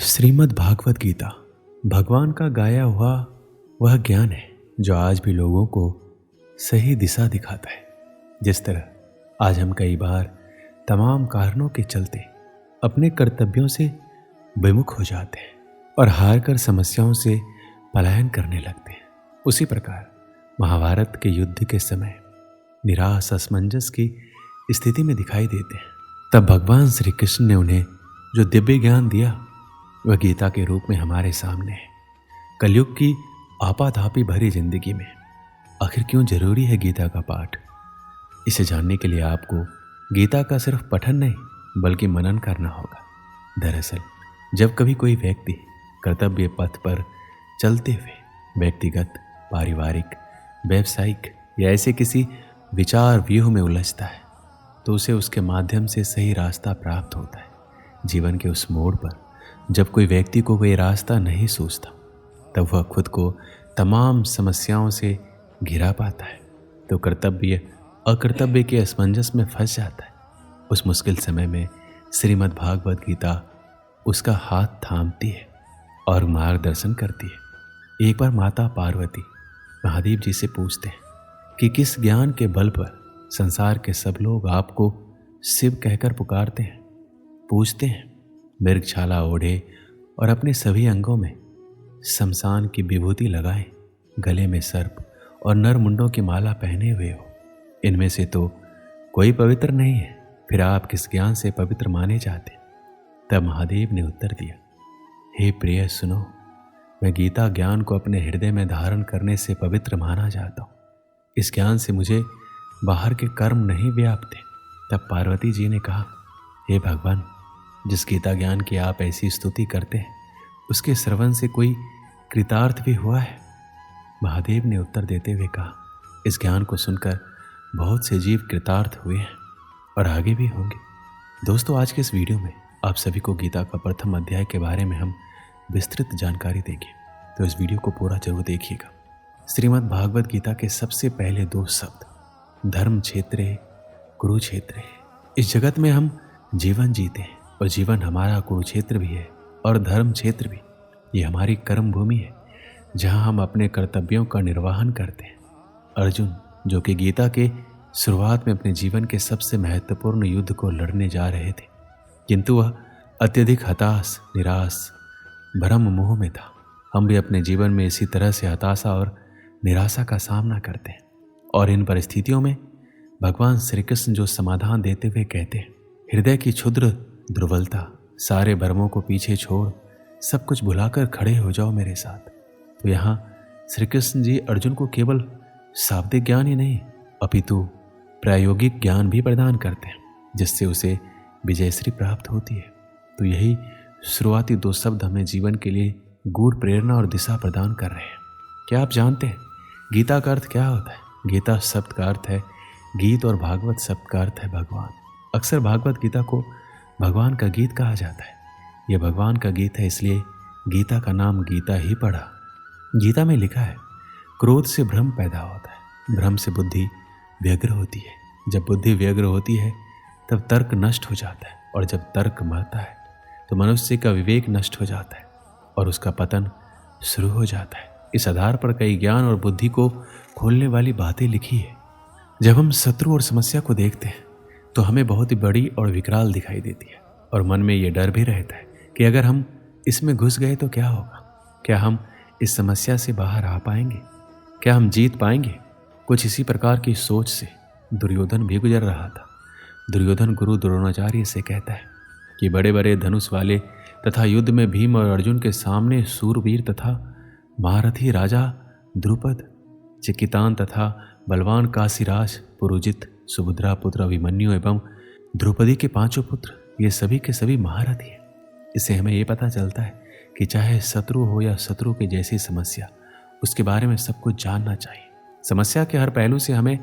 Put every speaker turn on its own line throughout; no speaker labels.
श्रीमद् भागवत गीता भगवान का गाया हुआ वह ज्ञान है जो आज भी लोगों को सही दिशा दिखाता है। जिस तरह आज हम कई बार तमाम कारणों के चलते अपने कर्तव्यों से विमुख हो जाते हैं और हार कर समस्याओं से पलायन करने लगते हैं, उसी प्रकार महाभारत के युद्ध के समय निराश असमंजस की स्थिति में दिखाई देते हैं। तब भगवान श्री कृष्ण ने उन्हें जो दिव्य ज्ञान दिया वह गीता के रूप में हमारे सामने है। कलयुग की आपाधापी भरी जिंदगी में आखिर क्यों जरूरी है गीता का पाठ? इसे जानने के लिए आपको गीता का सिर्फ पठन नहीं बल्कि मनन करना होगा। दरअसल जब कभी कोई व्यक्ति कर्तव्य पथ पर चलते हुए व्यक्तिगत, पारिवारिक, व्यावसायिक या ऐसे किसी विचार व्यूह में उलझता है तो उसे उसके माध्यम से सही रास्ता प्राप्त होता है। जीवन के उस मोड़ पर जब कोई व्यक्ति को कोई रास्ता नहीं सूझता तब वह खुद को तमाम समस्याओं से घिरा पाता है तो कर्तव्य अकर्तव्य के असमंजस में फंस जाता है। उस मुश्किल समय में श्रीमद् भागवत गीता उसका हाथ थामती है और मार्गदर्शन करती है। एक बार माता पार्वती महादेव जी से पूछते हैं कि किस ज्ञान के बल पर संसार के सब लोग आपको शिव कहकर पुकारते हैं। पूछते हैं मृगछाला ओढ़े और अपने सभी अंगों में शमशान की विभूति लगाए, गले में सर्प और नर मुंडों की माला पहने हुए हो, इनमें से तो कोई पवित्र नहीं है, फिर आप किस ज्ञान से पवित्र माने जाते? तब महादेव ने उत्तर दिया, हे प्रिय सुनो, मैं गीता ज्ञान को अपने हृदय में धारण करने से पवित्र माना जाता हूँ। इस ज्ञान से मुझे बाहर के कर्म नहीं व्यापते। तब पार्वती जी ने कहा, हे भगवान, जिस गीता ज्ञान की आप ऐसी स्तुति करते हैं उसके श्रवण से कोई कृतार्थ भी हुआ है? महादेव ने उत्तर देते हुए कहा, इस ज्ञान को सुनकर बहुत से जीव कृतार्थ हुए हैं और आगे भी होंगे। दोस्तों, आज के इस वीडियो में आप सभी को गीता का प्रथम अध्याय के बारे में हम विस्तृत जानकारी देंगे, तो इस वीडियो को पूरा जरूर देखिएगा। श्रीमद् भागवत गीता के सबसे पहले दो शब्द धर्म क्षेत्रे कुरुक्षेत्रे। इस जगत में हम जीवन जीते हैं और जीवन हमारा कुरुक्षेत्र भी है और धर्म क्षेत्र भी। ये हमारी कर्म भूमि है जहां हम अपने कर्तव्यों का निर्वहन करते हैं। अर्जुन, जो कि गीता के शुरुआत में अपने जीवन के सबसे महत्वपूर्ण युद्ध को लड़ने जा रहे थे, किंतु वह अत्यधिक हताश, निराश, भ्रम मोह में था। हम भी अपने जीवन में इसी तरह से हताशा और निराशा का सामना करते हैं और इन परिस्थितियों में भगवान श्री कृष्ण जो समाधान देते हुए कहते हैं, हृदय की क्षुद्र दुर्बलता, सारे भ्रमों को पीछे छोड़ सब कुछ भुलाकर खड़े हो जाओ मेरे साथ। तो यहाँ श्री कृष्ण जी अर्जुन को केवल शाब्दिक ज्ञान ही नहीं अपितु प्रायोगिक ज्ञान भी प्रदान करते हैं जिससे उसे विजयश्री प्राप्त होती है। तो यही शुरुआती दो शब्द हमें जीवन के लिए गूढ़ प्रेरणा और दिशा प्रदान कर रहे हैं। क्या आप जानते हैं गीता का अर्थ क्या होता है? गीता शब्द का अर्थ है गीत और भागवत शब्द का अर्थ है भगवान। अक्सर भागवत गीता को भगवान का गीत कहा जाता है। यह भगवान का गीत है, इसलिए गीता का नाम गीता ही पड़ा। गीता में लिखा है, क्रोध से भ्रम पैदा होता है, भ्रम से बुद्धि व्यग्र होती है, जब बुद्धि व्यग्र होती है तब तर्क नष्ट हो जाता है और जब तर्क मरता है तो मनुष्य का विवेक नष्ट हो जाता है और उसका पतन शुरू हो जाता है। इस आधार पर कई ज्ञान और बुद्धि को खोलने वाली बातें लिखी है। जब हम शत्रु और समस्या को देखते हैं तो हमें बहुत ही बड़ी और विकराल दिखाई देती है और मन में ये डर भी रहता है कि अगर हम इसमें घुस गए तो क्या होगा? क्या हम इस समस्या से बाहर आ पाएंगे? क्या हम जीत पाएंगे? कुछ इसी प्रकार की सोच से दुर्योधन भी गुजर रहा था। दुर्योधन गुरु द्रोणाचार्य से कहता है कि बड़े बड़े धनुष वाले तथा युद्ध में भीम और अर्जुन के सामने सूरवीर तथा महारथी राजा द्रुपद, चिकितान तथा बलवान काशीराज, पुरुजित, सुभद्रा पुत्र अभिमन्यु एवं द्रौपदी के पांचों पुत्र, ये सभी के सभी महारथी हैं। इससे हमें ये पता चलता है कि चाहे शत्रु हो या शत्रु की जैसी समस्या, उसके बारे में सब कुछ जानना चाहिए। समस्या के हर पहलू से हमें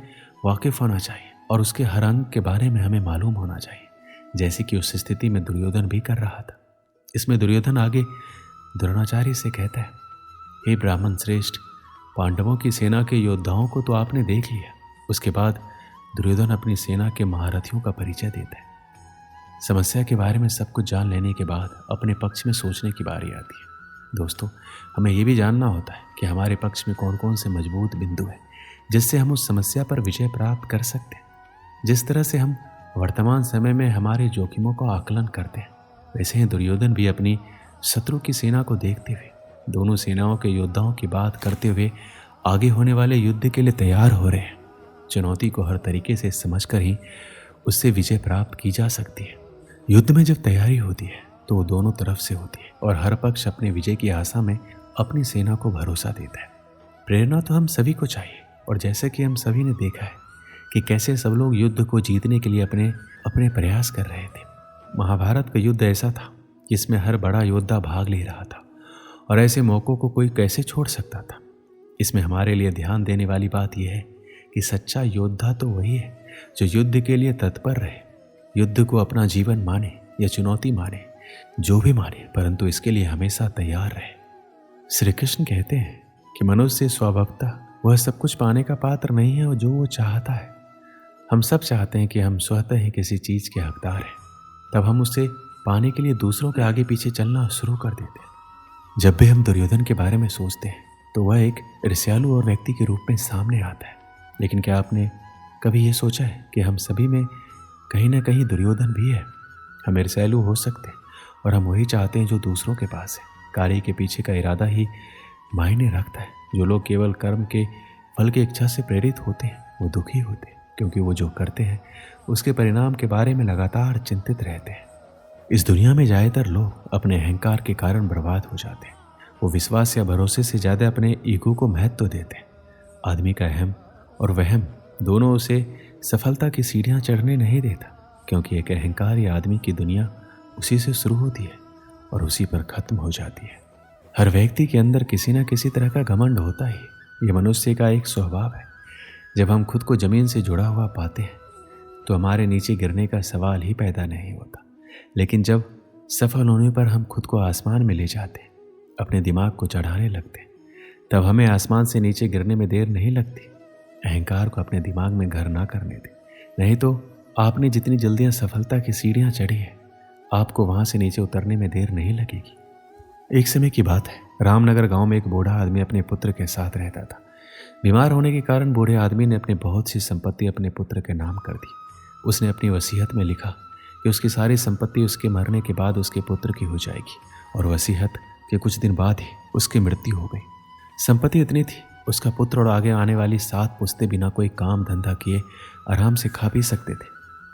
वाकिफ होना चाहिए और उसके हर अंग के बारे में हमें मालूम होना चाहिए, जैसे कि उस स्थिति में दुर्योधन भी कर रहा था। इसमें दुर्योधन आगे द्रोणाचार्य से कहता है, हे ब्राह्मण श्रेष्ठ, पांडवों की सेना के योद्धाओं को तो आपने देख लिया। उसके बाद दुर्योधन अपनी सेना के महारथियों का परिचय देता है। समस्या के बारे में सब कुछ जान लेने के बाद अपने पक्ष में सोचने की बारी आती है। दोस्तों, हमें ये भी जानना होता है कि हमारे पक्ष में कौन कौन से मजबूत बिंदु हैं जिससे हम उस समस्या पर विजय प्राप्त कर सकते हैं। जिस तरह से हम वर्तमान समय में हमारे जोखिमों का आकलन करते हैं, वैसे ही दुर्योधन भी अपनी शत्रु की सेना को देखते हुए दोनों सेनाओं के योद्धाओं की बात करते हुए आगे होने वाले युद्ध के लिए तैयार हो रहे हैं। चुनौती को हर तरीके से समझकर ही उससे विजय प्राप्त की जा सकती है। युद्ध में जब तैयारी होती है तो वो दोनों तरफ से होती है और हर पक्ष अपने विजय की आशा में अपनी सेना को भरोसा देता है। प्रेरणा तो हम सभी को चाहिए, और जैसे कि हम सभी ने देखा है कि कैसे सब लोग युद्ध को जीतने के लिए अपने अपने प्रयास कर रहे थे। महाभारत का युद्ध ऐसा था जिसमें हर बड़ा योद्धा भाग ले रहा था, और ऐसे मौक़ों को कोई कैसे छोड़ सकता था। इसमें हमारे लिए ध्यान देने वाली बात यह है कि सच्चा योद्धा तो वही है जो युद्ध के लिए तत्पर रहे, युद्ध को अपना जीवन माने या चुनौती माने, जो भी माने, परंतु इसके लिए हमेशा तैयार रहे। श्री कृष्ण कहते हैं कि मनुष्य स्वभावतः वह सब कुछ पाने का पात्र नहीं है और जो वो चाहता है। हम सब चाहते हैं कि हम स्वतः ही किसी चीज़ के हकदार हैं, तब हम उसे पाने के लिए दूसरों के आगे पीछे चलना शुरू कर देते हैं। जब भी हम दुर्योधन के बारे में सोचते हैं तो वह एक ईर्ष्यालु और व्यक्ति के रूप में सामने आता है। लेकिन क्या आपने कभी ये सोचा है कि हम सभी में कहीं ना कहीं दुर्योधन भी है? हम ईर्ष्यालु हो सकते हैं और हम वही चाहते हैं जो दूसरों के पास है। कार्य के पीछे का इरादा ही मायने रखता है। जो लोग केवल कर्म के फल की इच्छा से प्रेरित होते हैं वो दुखी होते हैं, क्योंकि वो जो करते हैं उसके परिणाम के बारे में लगातार चिंतित रहते हैं। इस दुनिया में ज़्यादातर लोग अपने अहंकार के कारण बर्बाद हो जाते हैं। वो विश्वास या भरोसे से ज़्यादा अपने ईगो को महत्व देते हैं। आदमी का अहम और वहम दोनों उसे सफलता की सीढ़ियाँ चढ़ने नहीं देता, क्योंकि एक अहंकारी आदमी की दुनिया उसी से शुरू होती है और उसी पर ख़त्म हो जाती है। हर व्यक्ति के अंदर किसी न किसी तरह का घमंड होता ही। ये मनुष्य का एक स्वभाव है। जब हम खुद को ज़मीन से जुड़ा हुआ पाते हैं तो हमारे नीचे गिरने का सवाल ही पैदा नहीं होता। लेकिन जब सफल होने पर हम खुद को आसमान में ले जाते, अपने दिमाग को चढ़ाने लगते, तब हमें आसमान से नीचे गिरने में देर नहीं लगती। अहंकार को अपने दिमाग में घर ना करने दें, नहीं तो आपने जितनी जल्दी सफलता की सीढ़ियाँ चढ़ी है, आपको वहाँ से नीचे उतरने में देर नहीं लगेगी। एक समय की बात है, रामनगर गांव में एक बूढ़ा आदमी अपने पुत्र के साथ रहता था। बीमार होने के कारण बूढ़े आदमी ने अपनी बहुत सी संपत्ति अपने पुत्र के नाम कर दी। उसने अपनी वसीयत में लिखा कि उसकी सारी संपत्ति उसके मरने के बाद उसके पुत्र की हो जाएगी, और वसीयत के कुछ दिन बाद ही उसकी मृत्यु हो गई। संपत्ति इतनी थी, उसका पुत्र और आगे आने वाली 7 पुश्तें बिना कोई काम धंधा किए आराम से खा पी सकते थे।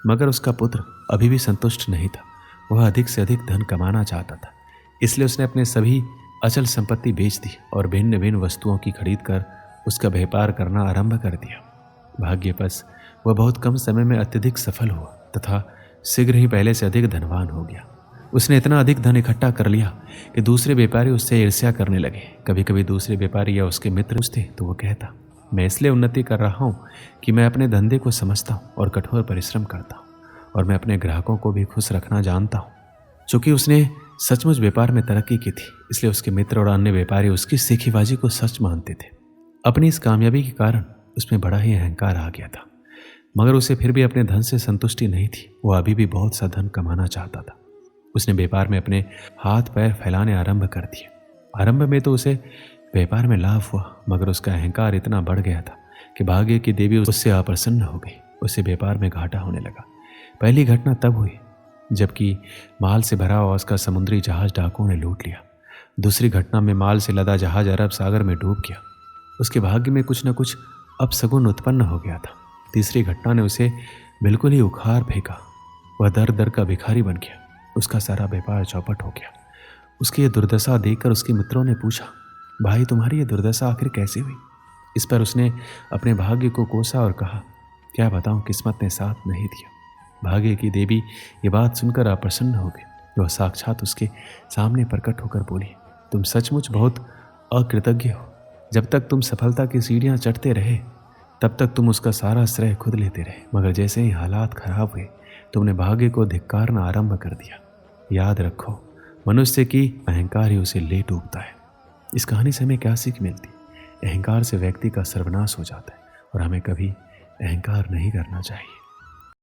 मगर उसका पुत्र अभी भी संतुष्ट नहीं था। वह अधिक से अधिक धन कमाना चाहता था। इसलिए उसने अपने सभी अचल संपत्ति बेच दी और भिन्न भिन्न वस्तुओं की खरीद कर उसका व्यापार करना आरंभ कर दिया। भाग्यवश वह बहुत कम समय में अत्यधिक सफल हुआ तथा शीघ्र ही पहले से अधिक धनवान हो गया। उसने इतना अधिक धन इकट्ठा कर लिया कि दूसरे व्यापारी उससे ईर्ष्या करने लगे। कभी कभी दूसरे व्यापारी या उसके मित्र पूछते तो वो कहता, मैं इसलिए उन्नति कर रहा हूँ कि मैं अपने धंधे को समझता हूँ और कठोर परिश्रम करता हूँ, और मैं अपने ग्राहकों को भी खुश रखना जानता हूँ। चूँकि उसने सचमुच व्यापार में तरक्की की थी, इसलिए उसके मित्र और अन्य व्यापारी उसकी सीखीबाजी को सच मानते थे। अपनी इस कामयाबी के कारण उसमें बड़ा ही अहंकार आ गया था, मगर उसे फिर भी अपने धन से संतुष्टि नहीं थी। वह अभी भी बहुत सा धन कमाना चाहता था। उसने व्यापार में अपने हाथ पैर फैलाने आरंभ कर दिए। आरंभ में तो उसे व्यापार में लाभ हुआ, मगर उसका अहंकार इतना बढ़ गया था कि भाग्य की देवी उससे अप्रसन्न हो गई। उसे व्यापार में घाटा होने लगा। पहली घटना तब हुई जबकि माल से भरा हुआ उसका समुद्री जहाज डाकुओं ने लूट लिया। दूसरी घटना में माल से लदा जहाज अरब सागर में डूब गया। उसके भाग्य में कुछ न कुछ अपशगुन उत्पन्न हो गया था। तीसरी घटना ने उसे बिल्कुल ही उखाड़ फेंका। वह दर दर का भिखारी बन गया। उसका सारा व्यापार चौपट हो गया। उसकी यह दुर्दशा देखकर उसके मित्रों ने पूछा, भाई तुम्हारी ये दुर्दशा आखिर कैसे हुई? इस पर उसने अपने भाग्य को कोसा और कहा, क्या बताऊं, किस्मत ने साथ नहीं दिया। भाग्य की देवी ये बात सुनकर अप्रसन्न हो गई। वह साक्षात उसके सामने प्रकट होकर बोली, तुम सचमुच बहुत अकृतज्ञ हो। जब तक तुम सफलता की सीढ़ियाँ चढ़ते रहे तब तक तुम उसका सारा श्रेय खुद लेते रहे, मगर जैसे ही हालात खराब हुए तुमने भाग्य को धिक्कारना आरंभ कर दिया। याद रखो, मनुष्य की अहंकार ही उसे ले डूबता है। इस कहानी से हमें क्या सीख मिलती? अहंकार से व्यक्ति का सर्वनाश हो जाता है और हमें कभी अहंकार नहीं करना चाहिए।